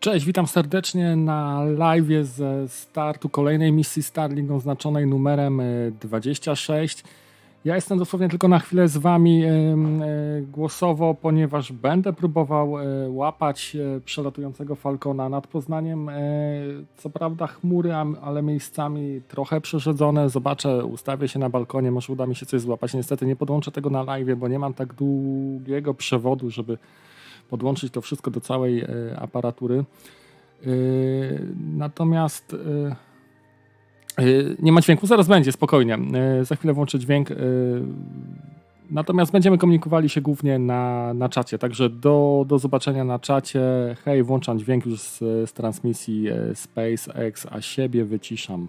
Cześć, witam serdecznie na live ze startu kolejnej misji Starlink oznaczonej numerem 26. Ja jestem dosłownie tylko na chwilę z wami głosowo, ponieważ będę próbował łapać przelatującego Falcona nad Poznaniem. Co prawda chmury, ale miejscami trochę przerzedzone. Zobaczę, ustawię się na balkonie, może uda mi się coś złapać. Niestety nie podłączę tego na live, bo nie mam tak długiego przewodu, żeby podłączyć to wszystko do całej aparatury. Natomiast nie ma dźwięku, zaraz będzie, spokojnie. Za chwilę włączę dźwięk. Natomiast będziemy komunikowali się głównie na czacie, także do zobaczenia na czacie. Hej, włączam dźwięk już z transmisji SpaceX, a siebie wyciszam.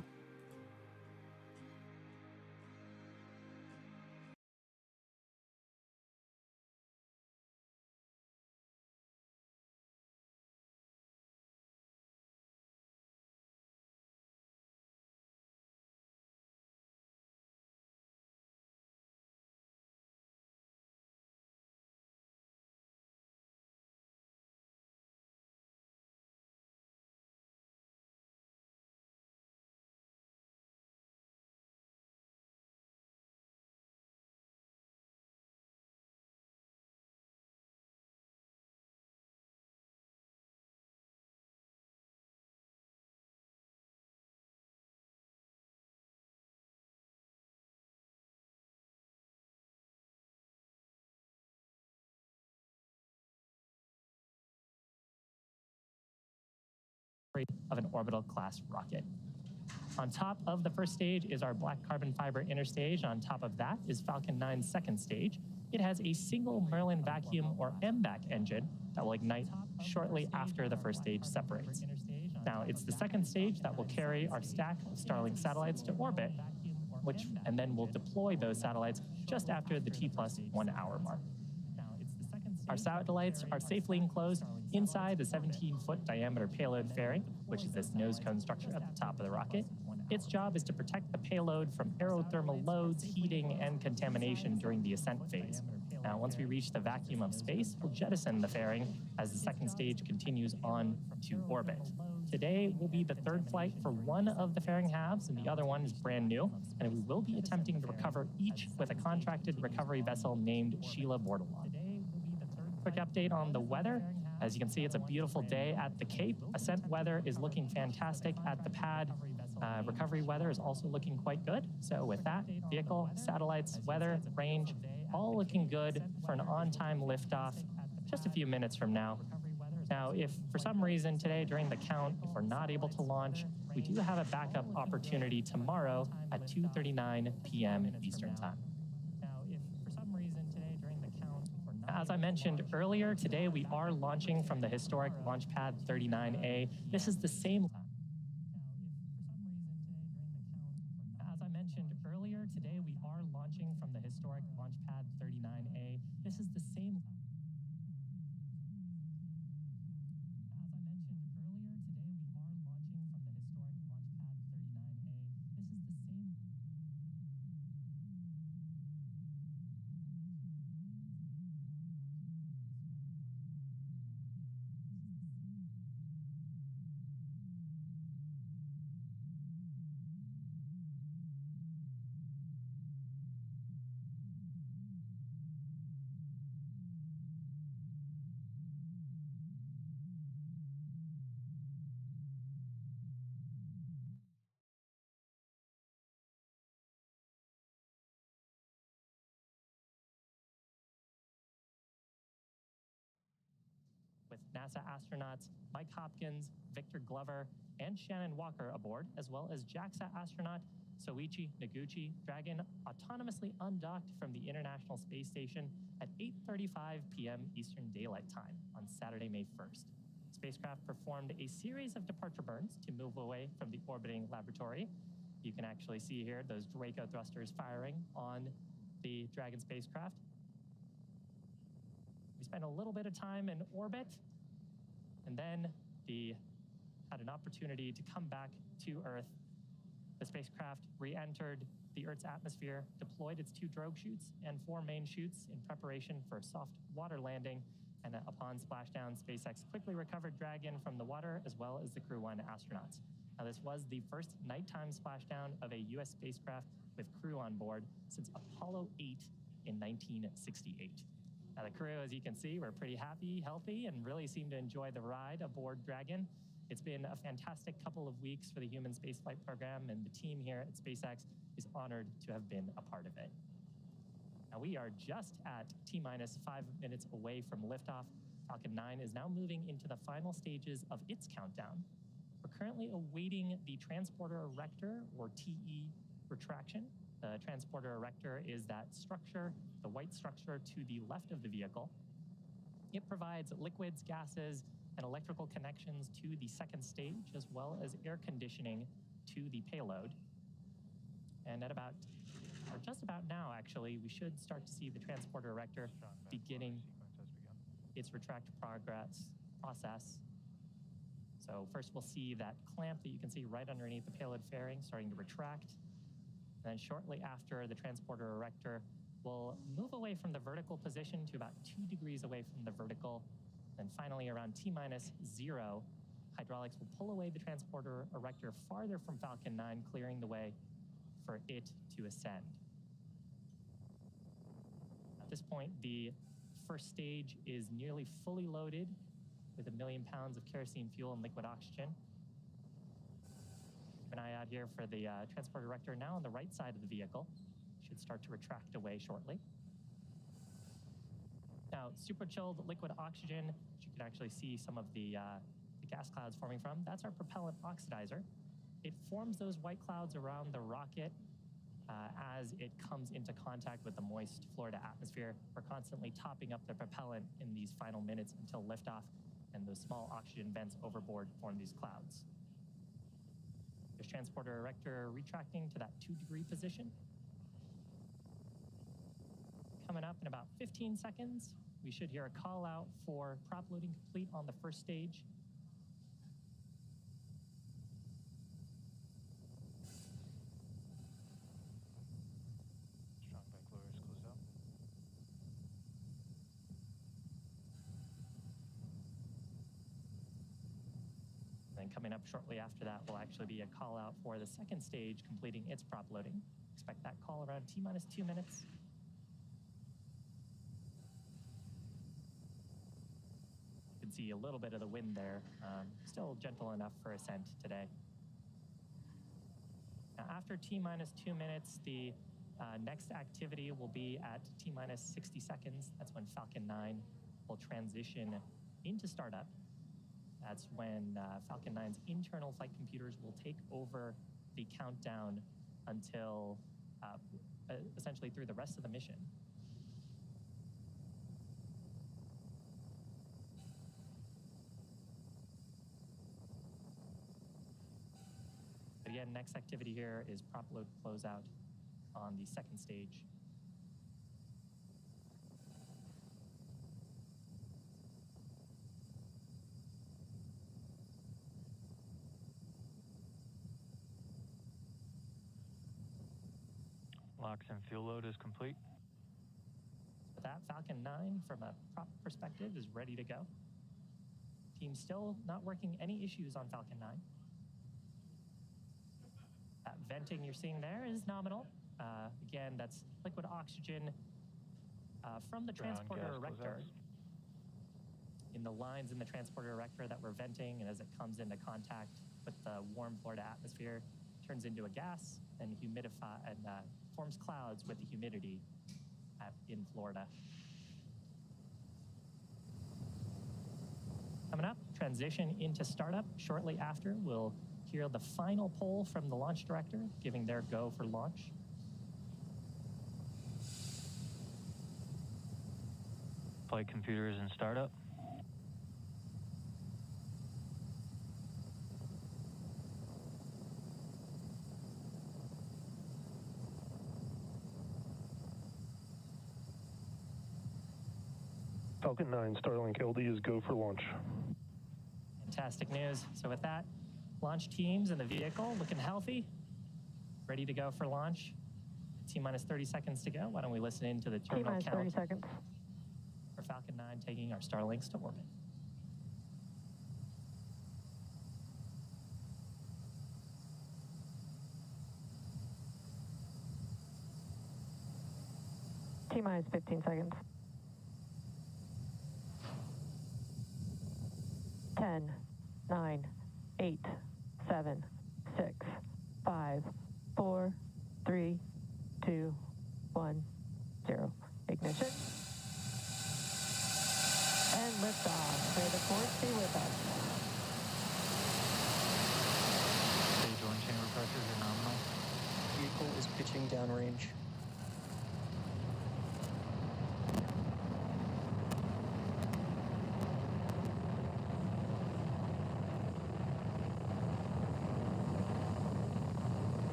Of an orbital class rocket. On top of the first stage is our black carbon fiber inner stage. On top of that is Falcon 9's second stage. It has a single Merlin vacuum or MVAC engine that will ignite shortly after the first stage separates. Now, it's the second stage that will carry our stack of Starlink satellites to orbit, and then we'll deploy those satellites just after the T+1 hour mark. Our satellites are safely enclosed inside the 17-foot diameter payload fairing, which is this nose cone structure at the top of the rocket. Its job is to protect the payload from aerothermal loads, heating, and contamination during the ascent phase. Now, once we reach the vacuum of space, we'll jettison the fairing as the second stage continues on to orbit. Today will be the third flight for one of the fairing halves, and the other one is brand new, and we will be attempting to recover each with a contracted recovery vessel named Sheila Bordelon. Quick update on the weather. As you can see, it's a beautiful day at the Cape. Ascent weather is looking fantastic at the pad. Recovery weather is also looking quite good. So with that, vehicle, satellites, weather, range, all looking good for an on-time liftoff just a few minutes from now. Now, if for some reason today during the count, if we're not able to launch, we do have a backup opportunity tomorrow at 2:39 p.m. Eastern Time. As I mentioned earlier, today we are launching from the historic Launch Pad 39A. This is the same. As I mentioned earlier, today we are launching from the historic Launch Pad 39A. This is the same. With NASA astronauts Mike Hopkins, Victor Glover, and Shannon Walker aboard, as well as JAXA astronaut Soichi Noguchi Dragon autonomously undocked from the International Space Station at 8:35 p.m. Eastern Daylight Time on Saturday, May 1st. Spacecraft performed a series of departure burns to move away from the orbiting laboratory. You can actually see here those Draco thrusters firing on the Dragon spacecraft. We spent a little bit of time in orbit, and then had an opportunity to come back to Earth. The spacecraft re-entered the Earth's atmosphere, deployed its 2 drogue chutes and 4 main chutes in preparation for a soft water landing, And upon splashdown, SpaceX quickly recovered Dragon from the water, as well as the Crew 1 astronauts. Now, this was the first nighttime splashdown of a U.S. spacecraft with crew on board since Apollo 8 in 1968. Now, the crew, as you can see, were pretty happy, healthy, and really seemed to enjoy the ride aboard Dragon. It's been a fantastic couple of weeks for the human spaceflight program, and the team here at SpaceX is honored to have been a part of it. Now, we are just at T-minus 5 minutes away from liftoff. Falcon 9 is now moving into the final stages of its countdown. We're currently awaiting the transporter erector, or TE, retraction. The transporter erector is that structure, the white structure to the left of the vehicle. It provides liquids, gases, and electrical connections to the second stage, as well as air conditioning to the payload. And at about, or just about now, actually, we should start to see the transporter erector beginning its retract process. So first we'll see that clamp that you can see right underneath the payload fairing starting to retract. And then shortly after, the transporter erector will move away from the vertical position to about 2 degrees away from the vertical. And finally, around T-minus 0, hydraulics will pull away the transporter erector farther from Falcon 9, clearing the way for it to ascend. At this point, the first stage is nearly fully loaded with 1 million pounds of kerosene fuel and liquid oxygen. Keep an eye out here for the transporter erector now on the right side of the vehicle. Should start to retract away shortly. Now, super chilled liquid oxygen, which you can actually see some of the gas clouds forming from, that's our propellant oxidizer. It forms those white clouds around the rocket as it comes into contact with the moist Florida atmosphere. We're constantly topping up the propellant in these final minutes until liftoff, and those small oxygen vents overboard form these clouds. There's transporter erector retracting to that 2-degree position. Coming up in about 15 seconds, we should hear a call out for prop loading complete on the first stage. Strong bank lowers closed out. Then coming up shortly after that will actually be a call out for the second stage completing its prop loading. Expect that call around T-minus 2 minutes. You can see a little bit of the wind there. Still gentle enough for ascent today. Now, after T-minus 2 minutes, the next activity will be at T-minus 60 seconds. That's when Falcon 9 will transition into startup. That's when Falcon 9's internal flight computers will take over the countdown until essentially through the rest of the mission. But again, next activity here is prop load closeout on the second stage. Locks and fuel load is complete. With that, Falcon 9, from a prop perspective, is ready to go. Team still not working any issues on Falcon 9. That venting you're seeing there is nominal. Again, that's liquid oxygen from the transporter erector. In the lines in the transporter erector that we're venting, and as it comes into contact with the warm Florida atmosphere, turns into a gas and humidify and forms clouds with the humidity in Florida. Coming up, transition into startup. Shortly after, we'll hear the final poll from the launch director, giving their go for launch. Flight computers in startup. Falcon 9 Starlink LD is go for launch. Fantastic news. So with that, launch teams in the vehicle looking healthy, ready to go for launch. T-minus 30 seconds to go. Why don't we listen in to the terminal T-minus count 30 seconds. for Falcon 9 taking our Starlinks to orbit. T-minus 15 seconds. 10, 9, 8, 7, 6, 5, 4, 3, 2, 1, 0. Ignition. And liftoff. May the force be with us. Stage 1 chamber pressures are nominal. Vehicle is pitching downrange.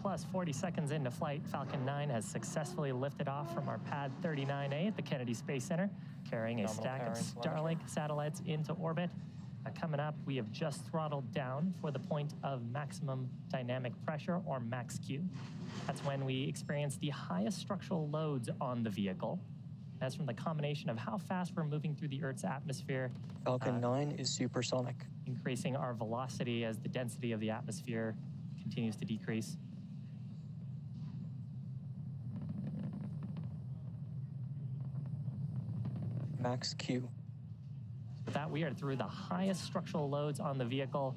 Plus 40 seconds into flight, Falcon 9 has successfully lifted off from our pad 39A at the Kennedy Space Center, carrying a Nominal stack power of and telemetry. Starlink satellites into orbit. Coming up, we have just throttled down for the point of maximum dynamic pressure, or max Q. That's when we experience the highest structural loads on the vehicle. That's from the combination of how fast we're moving through the Earth's atmosphere, Falcon 9 is supersonic. increasing our velocity as the density of the atmosphere continues to decrease. Max Q. With that, we are through the highest structural loads on the vehicle.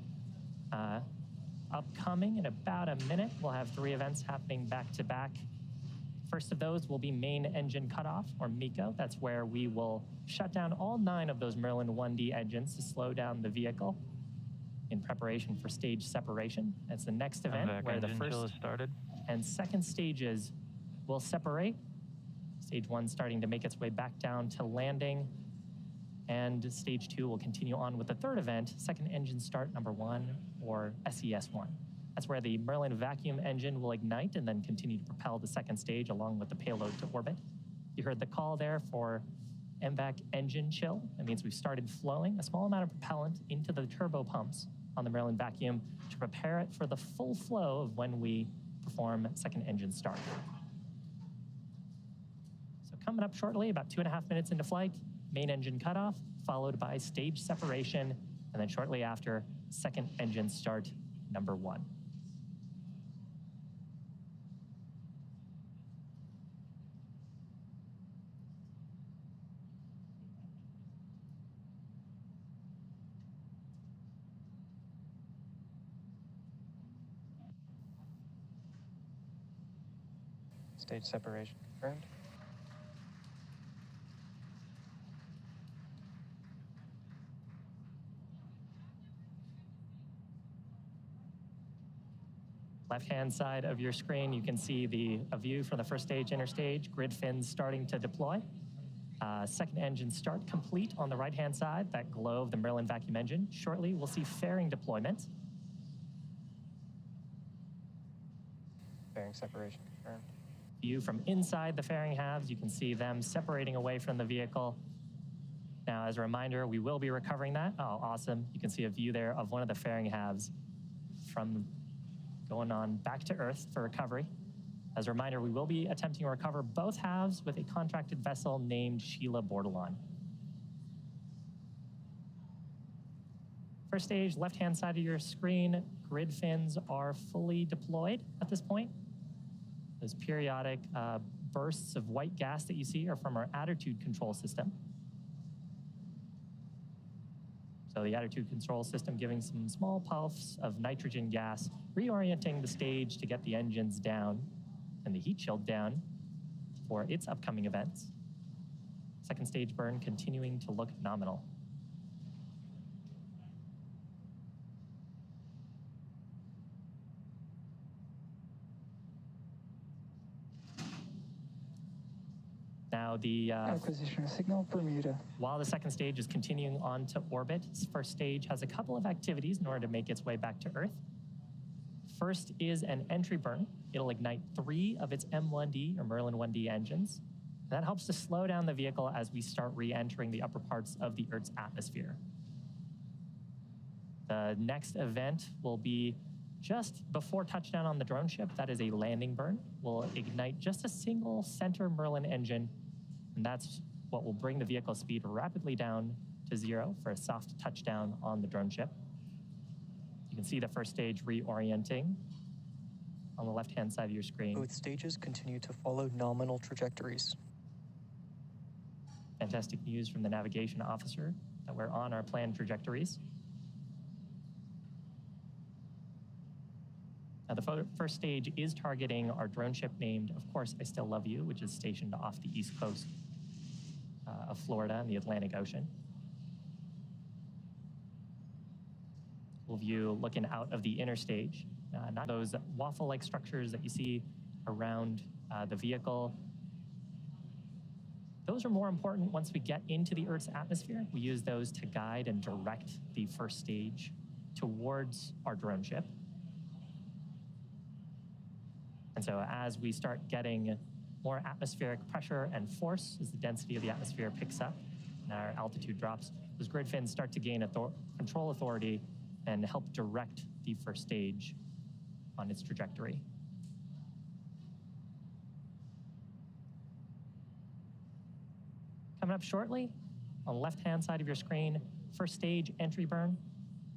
Upcoming in about a minute, we'll have 3 events happening back to back. First of those will be main engine cutoff, or MECO. That's where we will shut down all 9 of those Merlin 1D engines to slow down the vehicle in preparation for stage separation. That's the next event Vac where the engine chill first has started. and second stages will separate. Stage 1 starting to make its way back down to landing. And stage 2 will continue on with the third event, second engine start number 1, or SES1. That's where the Merlin vacuum engine will ignite and then continue to propel the second stage along with the payload to orbit. You heard the call there for MVAC engine chill. That means we've started flowing a small amount of propellant into the turbo pumps on the Merlin vacuum to prepare it for the full flow of when we perform second engine start. So coming up shortly, about 2.5 minutes into flight, main engine cutoff, followed by stage separation, and then shortly after, second engine start number 1. Stage separation confirmed. Left-hand side of your screen, you can see a view from the first stage, interstage, grid fins starting to deploy. Second engine start complete on the right-hand side, that glow of the Merlin vacuum engine. Shortly, we'll see fairing deployment. Fairing separation confirmed. View from inside the fairing halves, you can see them separating away from the vehicle. Now, as a reminder, we will be recovering that. Oh, awesome. You can see a view there of one of the fairing halves from going on back to Earth for recovery. As a reminder, we will be attempting to recover both halves with a contracted vessel named Sheila Bordelon. First stage, left-hand side of your screen, grid fins are fully deployed at this point. Those periodic bursts of white gas that you see are from our attitude control system. So the attitude control system giving some small puffs of nitrogen gas, reorienting the stage to get the engines down and the heat shield down for its upcoming events. Second stage burn continuing to look nominal. Now the Acquisition of signal Bermuda. while the second stage is continuing on to orbit, first stage has a couple of activities in order to make its way back to Earth. First is an entry burn. It'll ignite 3 of its M1D or Merlin 1D engines. That helps to slow down the vehicle as we start re-entering the upper parts of the Earth's atmosphere. The next event will be just before touchdown on the drone ship. That is a landing burn. We'll ignite just a single center Merlin engine, and that's what will bring the vehicle speed rapidly down to 0 for a soft touchdown on the drone ship. You can see the first stage reorienting on the left-hand side of your screen. Both stages continue to follow nominal trajectories. Fantastic news from the navigation officer that we're on our planned trajectories. Now, the first stage is targeting our drone ship named, of course, I Still Love You, which is stationed off the east coast of Florida in the Atlantic Ocean. We'll view looking out of the inner stage, not those waffle-like structures that you see around the vehicle. Those are more important once we get into the Earth's atmosphere. We use those to guide and direct the first stage towards our drone ship. And so as we start getting more atmospheric pressure and force, as the density of the atmosphere picks up and our altitude drops, those grid fins start to gain control authority and help direct the first stage on its trajectory. Coming up shortly, on the left-hand side of your screen, first stage entry burn.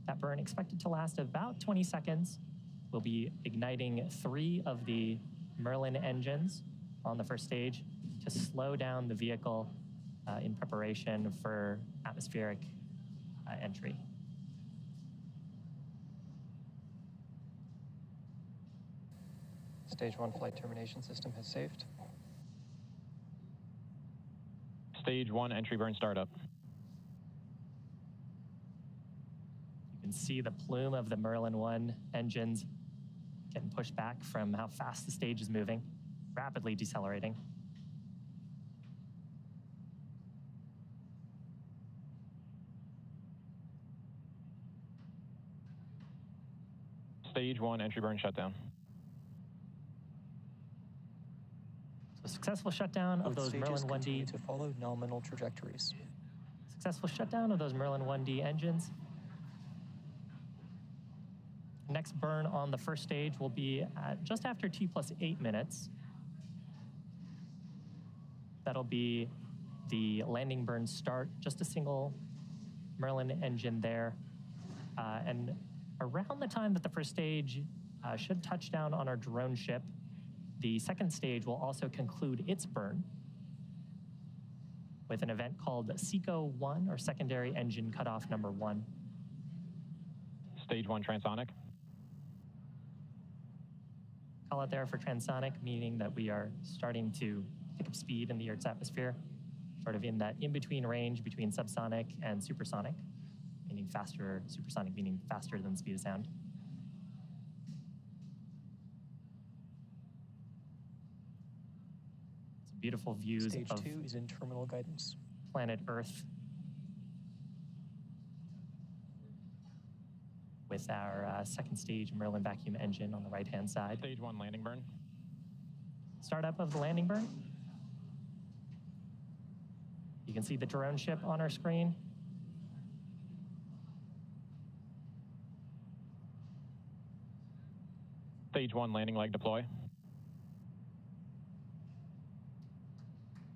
That burn expected to last about 20 seconds. We'll be igniting 3 of the Merlin engines on the first stage to slow down the vehicle in preparation for atmospheric entry. Stage 1 flight termination system has saved. Stage 1 entry burn startup. You can see the plume of the Merlin 1 engines getting pushed back from how fast the stage is moving, rapidly decelerating. Stage 1 entry burn shutdown. So successful shutdown of Both those stages Merlin 1D. continue to follow nominal trajectories. Successful shutdown of those Merlin 1D engines. Next burn on the first stage will be at just after T+8 minutes. That'll be the landing burn start, just a single Merlin engine there. And around the time that the first stage should touch down on our drone ship, the second stage will also conclude its burn with an event called SECO 1, or secondary engine cutoff number 1. Stage 1 transonic. Call it there for transonic, meaning that we are starting to pick up speed in the Earth's atmosphere, sort of in that in-between range between subsonic and supersonic, meaning faster, supersonic meaning faster than the speed of sound. Some beautiful views Stage of 2 is in terminal guidance. planet Earth with our second stage Merlin vacuum engine on the right-hand side. Stage 1 landing burn. Startup of the landing burn. You can see the drone ship on our screen. Stage 1 landing leg deploy. Looks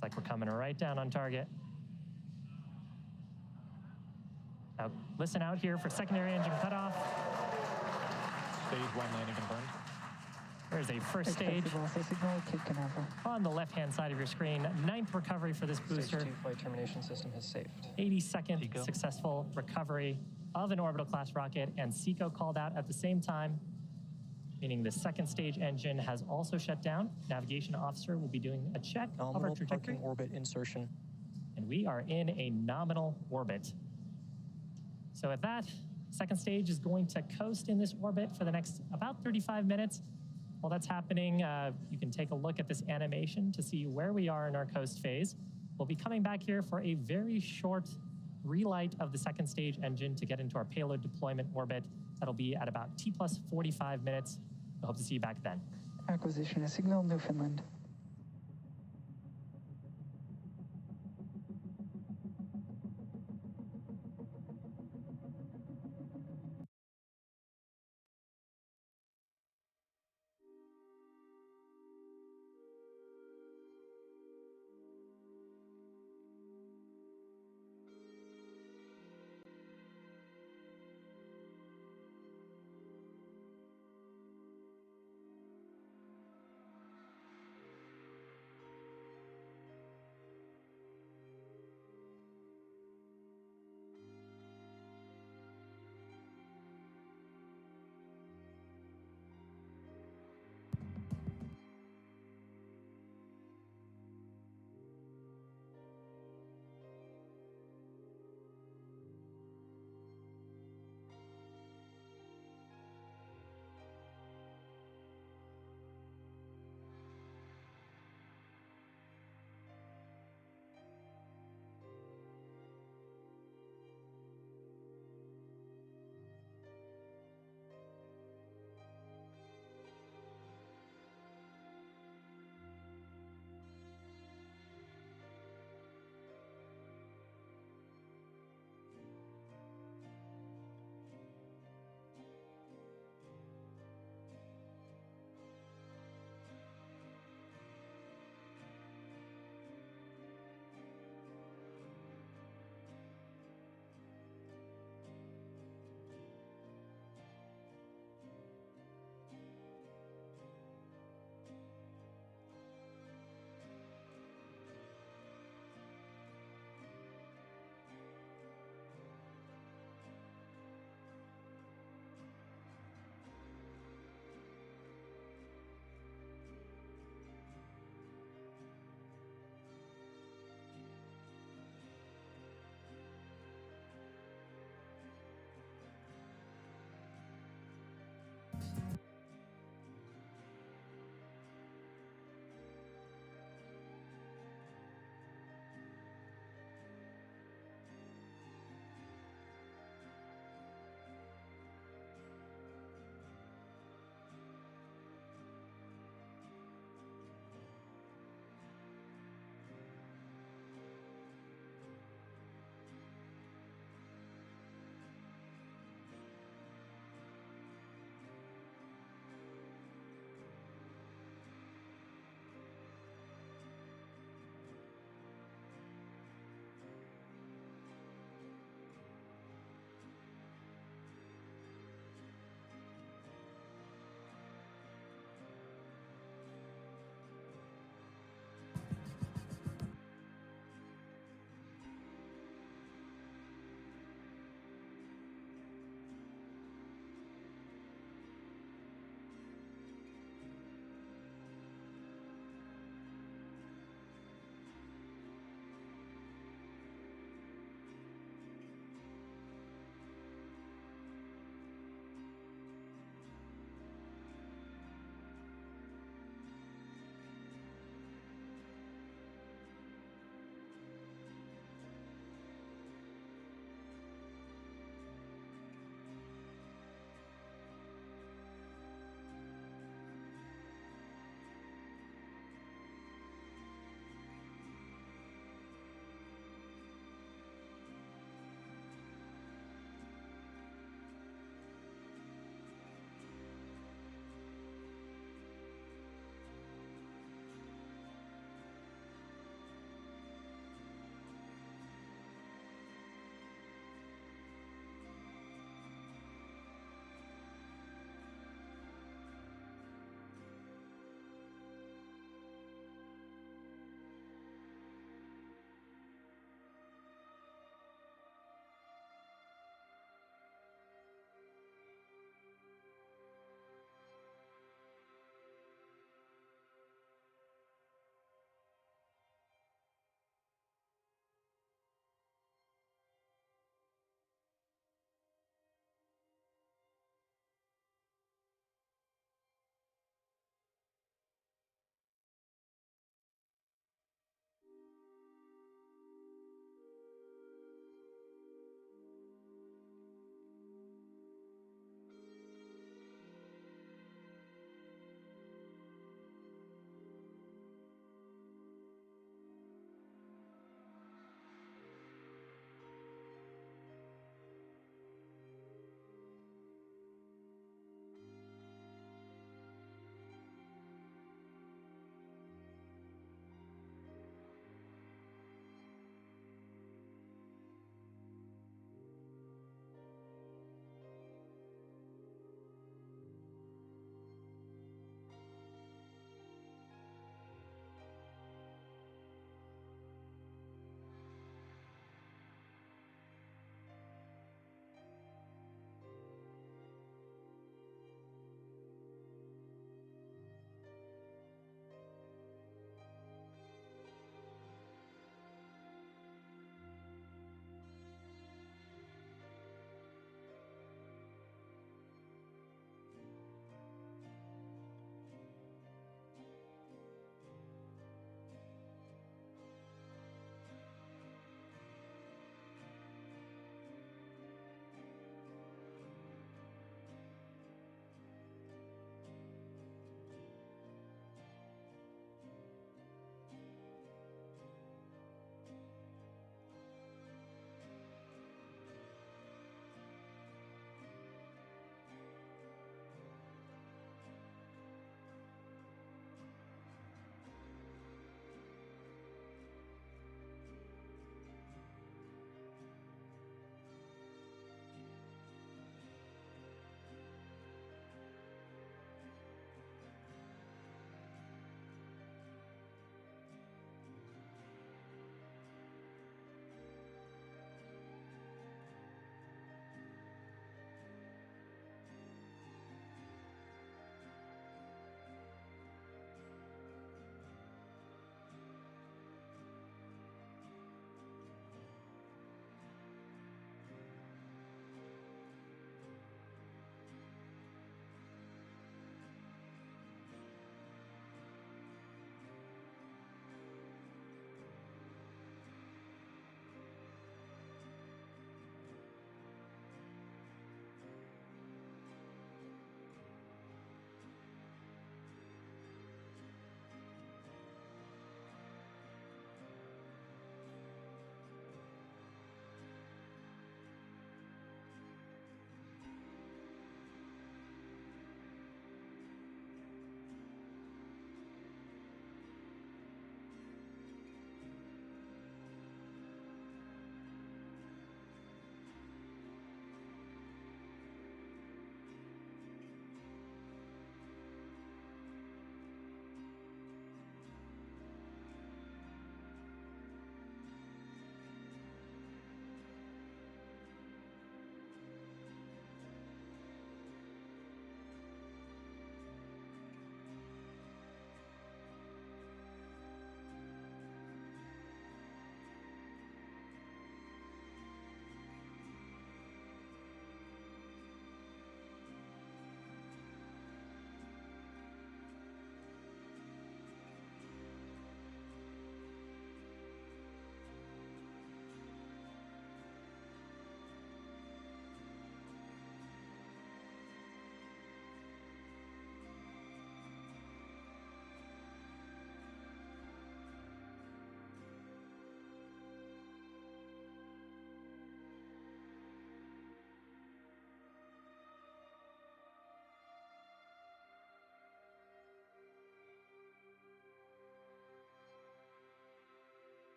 like we're coming right down on target. Now, listen out here for secondary engine cutoff. Stage 1 landing confirmed. There's a first stage on the left-hand side of your screen. 9th recovery for this booster. Stage 2 flight termination system has saved. 82nd SECO. successful recovery of an orbital class rocket, and SECO called out at the same time, meaning the second stage engine has also shut down. Navigation officer will be doing a check of our Nominal trajectory, parking orbit insertion. and we are in a nominal orbit. So at that, second stage is going to coast in this orbit for the next about 35 minutes. While that's happening, you can take a look at this animation to see where we are in our coast phase. We'll be coming back here for a very short relight of the second stage engine to get into our payload deployment orbit. That'll be at about T+45 minutes. I hope to see you back then. Acquisition of signal, Newfoundland.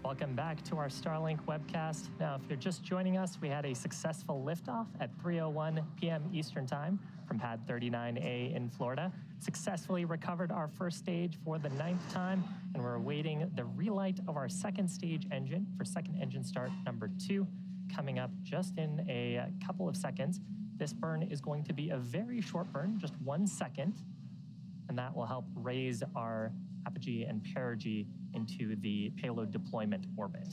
Welcome back to our Starlink webcast. Now, if you're just joining us, we had a successful liftoff at 3:01 p.m. Eastern Time from Pad 39A in Florida. Successfully recovered our first stage for the 9th time, and we're awaiting the relight of our second stage engine for second engine start number 2, coming up just in a couple of seconds. This burn is going to be a very short burn, just 1 second, and that will help raise our apogee and perigee into the payload deployment orbit.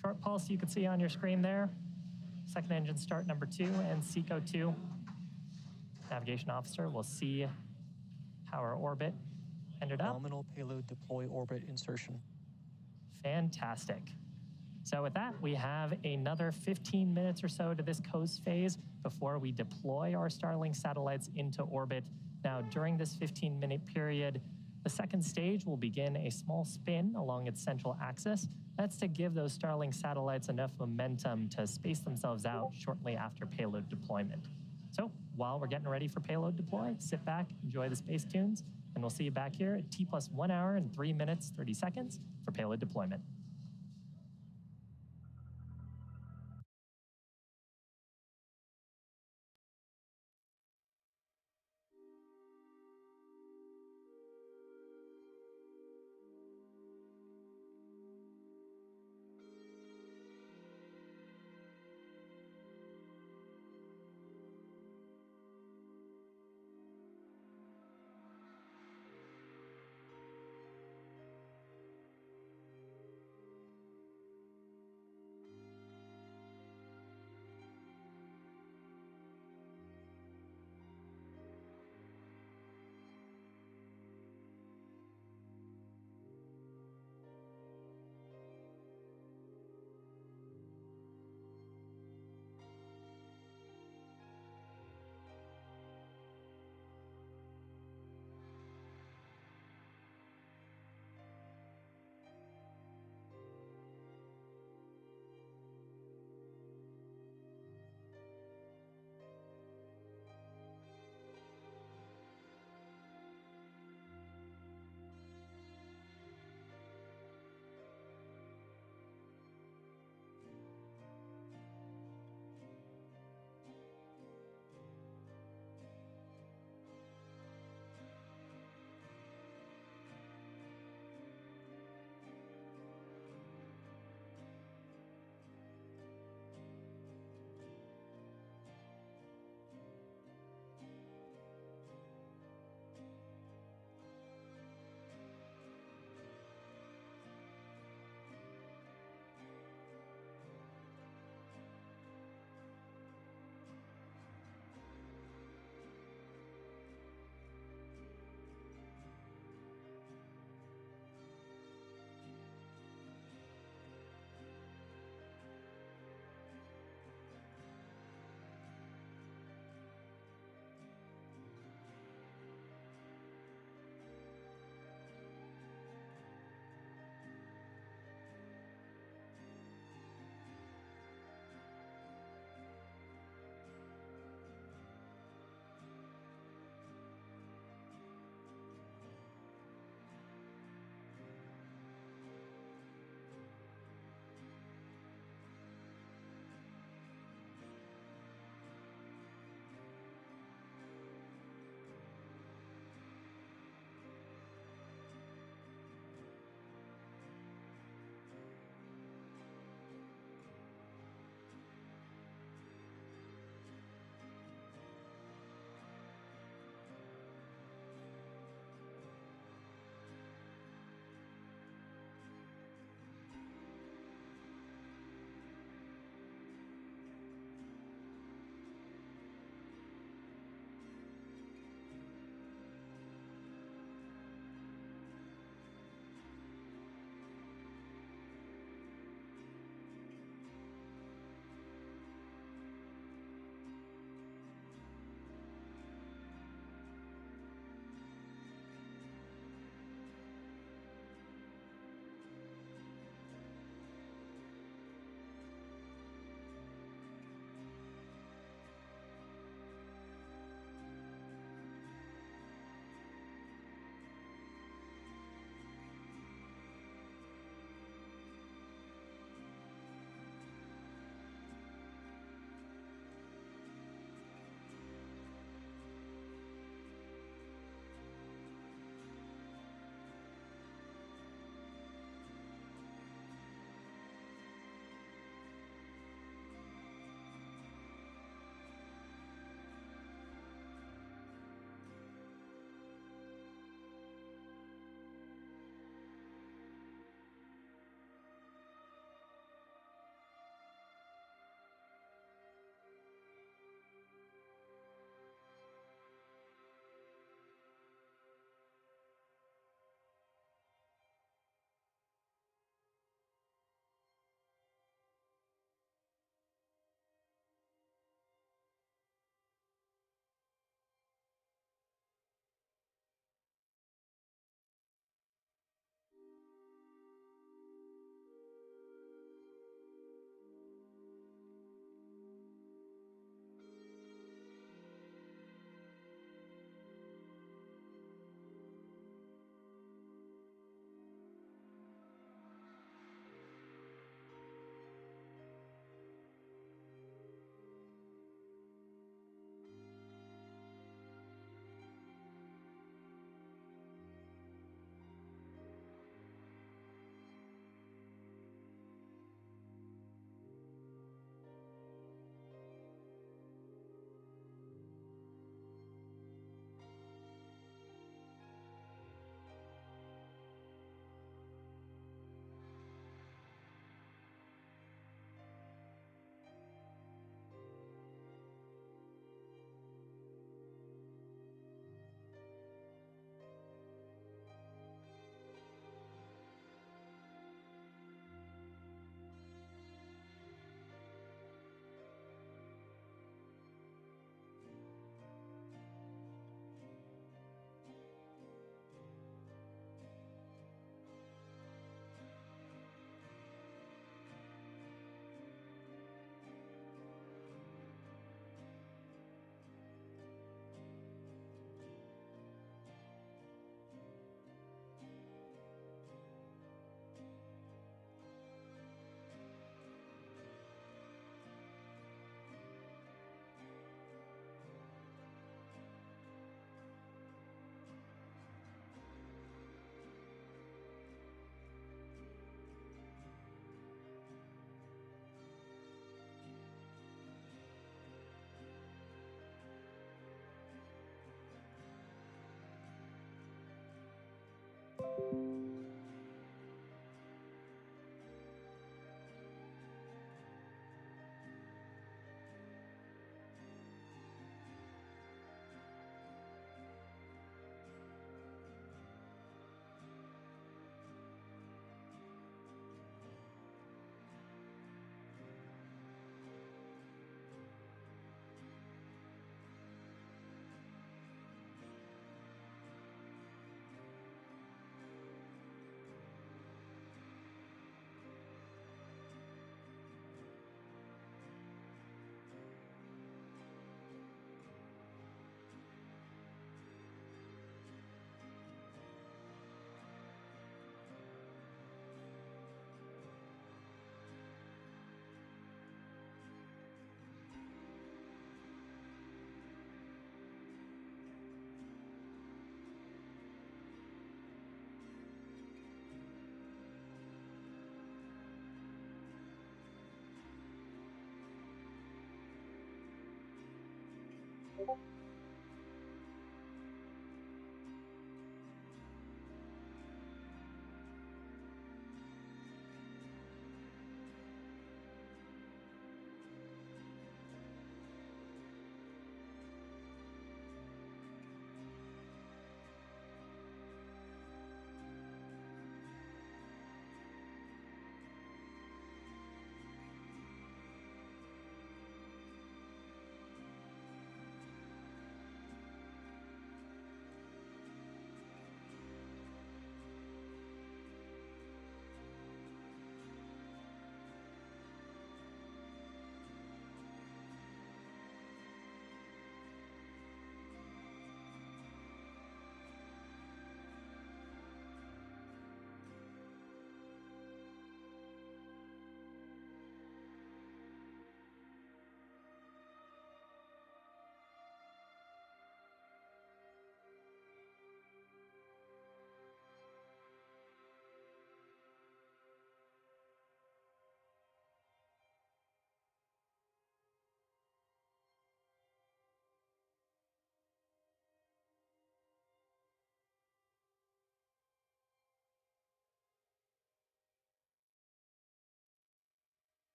Short pulse you can see on your screen there. Second engine start number 2 and SECO 2. Navigation officer will see how our orbit ended up. Nominal payload deploy orbit insertion. Fantastic. So with that, we have another 15 minutes or so to this coast phase before we deploy our Starlink satellites into orbit. Now, during this 15-minute period, the second stage will begin a small spin along its central axis. That's to give those Starlink satellites enough momentum to space themselves out shortly after payload deployment. So while we're getting ready for payload deploy, sit back, enjoy the space tunes, and we'll see you back here at T+1 hour and 3 minutes, 30 seconds for payload deployment.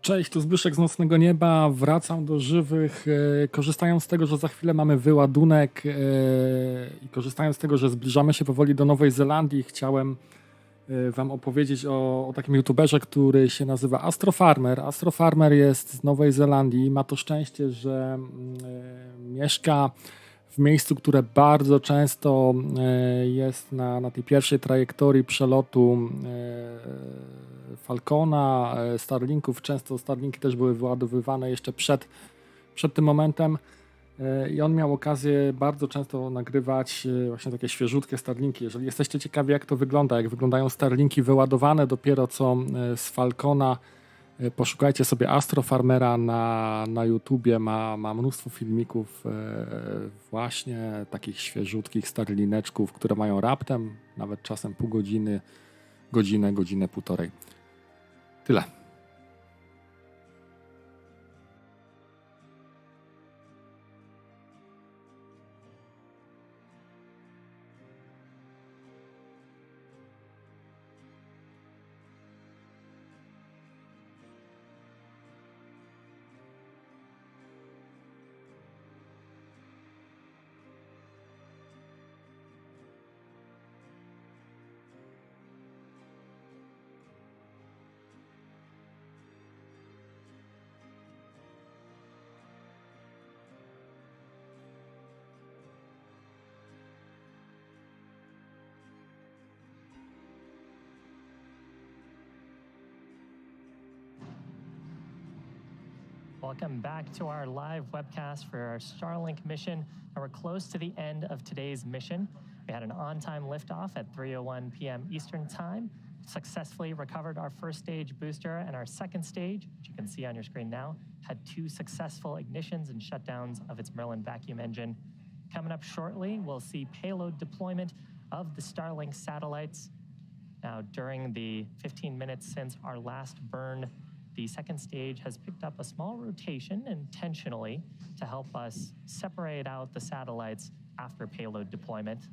Cześć, tu Zbyszek z Nocnego Nieba. Wracam do żywych. Korzystając z tego, że za chwilę mamy wyładunek i korzystając z tego, że zbliżamy się powoli do Nowej Zelandii, chciałem wam opowiedzieć o takim youtuberze, który się nazywa Astrofarmer. Astrofarmer jest z Nowej Zelandii. Ma to szczęście, że mieszka w miejscu, które bardzo często jest na tej pierwszej trajektorii przelotu Falcona, Starlinków. Często Starlinki też były wyładowywane jeszcze przed tym momentem i on miał okazję bardzo często nagrywać właśnie takie świeżutkie Starlinki. Jeżeli jesteście ciekawi, jak to wygląda, jak wyglądają Starlinki wyładowane dopiero co z Falcona, poszukajcie sobie Astrofarmera na YouTubie, ma mnóstwo filmików właśnie takich świeżutkich starlineczków, które mają raptem, nawet czasem pół godziny, godzinę, półtorej. Tyle. Welcome back to our live webcast for our Starlink mission. And we're close to the end of today's mission. We had an on-time liftoff at 3:01 p.m. Eastern Time. Successfully recovered our first stage booster, and our second stage, which you can see on your screen now, had 2 successful ignitions and shutdowns of its Merlin vacuum engine. Coming up shortly, we'll see payload deployment of the Starlink satellites. Now, during the 15 minutes since our last burn, the second stage has picked up a small rotation intentionally to help us separate out the satellites after payload deployment.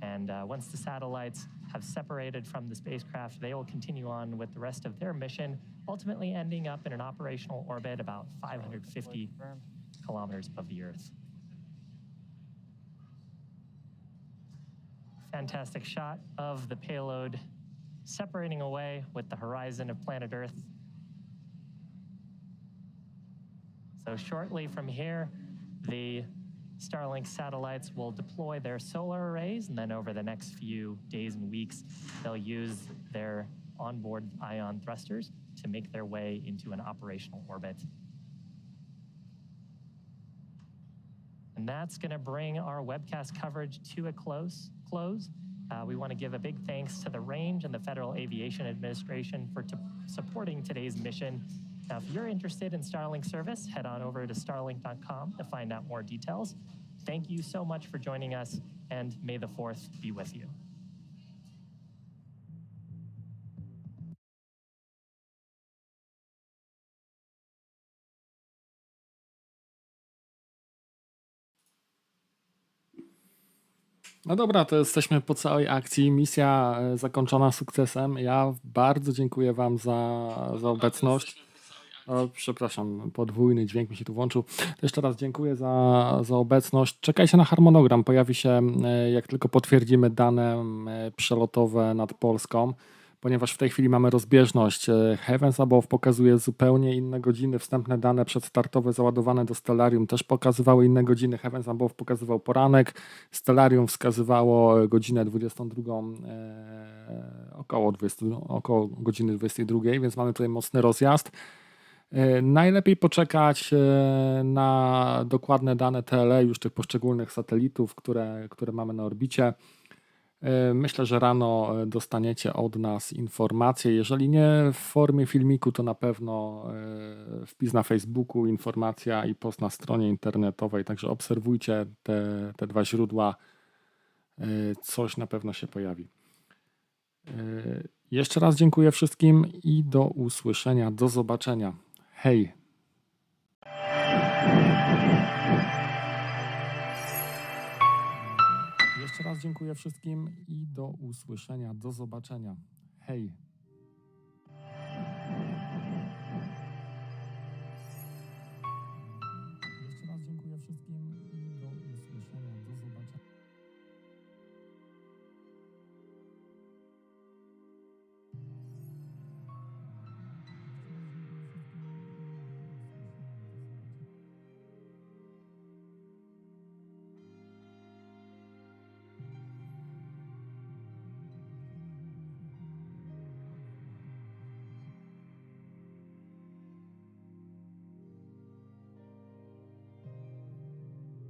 And once the satellites have separated from the spacecraft, they will continue on with the rest of their mission, ultimately ending up in an operational orbit about 550 kilometers above the Earth. Fantastic shot of the payload separating away with the horizon of planet Earth. So shortly from here, the Starlink satellites will deploy their solar arrays, and then over the next few days and weeks, they'll use their onboard ion thrusters to make their way into an operational orbit. And that's going to bring our webcast coverage to a close. We want to give a big thanks to the Range and the Federal Aviation Administration for supporting today's mission. Now, if you're interested in Starlink service, head on over to starlink.com to find out more details. Thank you so much for joining us, and may the 4th be with you. No dobra, to jesteśmy po całej akcji. Misja zakończona sukcesem. Ja bardzo dziękuję wam za obecność. O, przepraszam, podwójny dźwięk mi się tu włączył. To jeszcze raz dziękuję za obecność. Czekajcie na harmonogram. Pojawi się, jak tylko potwierdzimy dane przelotowe nad Polską, ponieważ w tej chwili mamy rozbieżność. Heavens Above pokazuje zupełnie inne godziny. Wstępne dane przedstartowe załadowane do Stellarium też pokazywały inne godziny. Heavens Above pokazywał poranek. Stellarium wskazywało godzinę 22, około godziny 22, więc mamy tutaj mocny rozjazd. Najlepiej poczekać na dokładne dane TLE już tych poszczególnych satelitów, które mamy na orbicie. Myślę, że rano dostaniecie od nas informacje. Jeżeli nie w formie filmiku, to na pewno wpis na Facebooku, informacja i post na stronie internetowej. Także obserwujcie te 2 źródła. Coś na pewno się pojawi. Jeszcze raz dziękuję wszystkim i do usłyszenia, do zobaczenia. Hej! Jeszcze raz dziękuję wszystkim i do usłyszenia, do zobaczenia. Hej!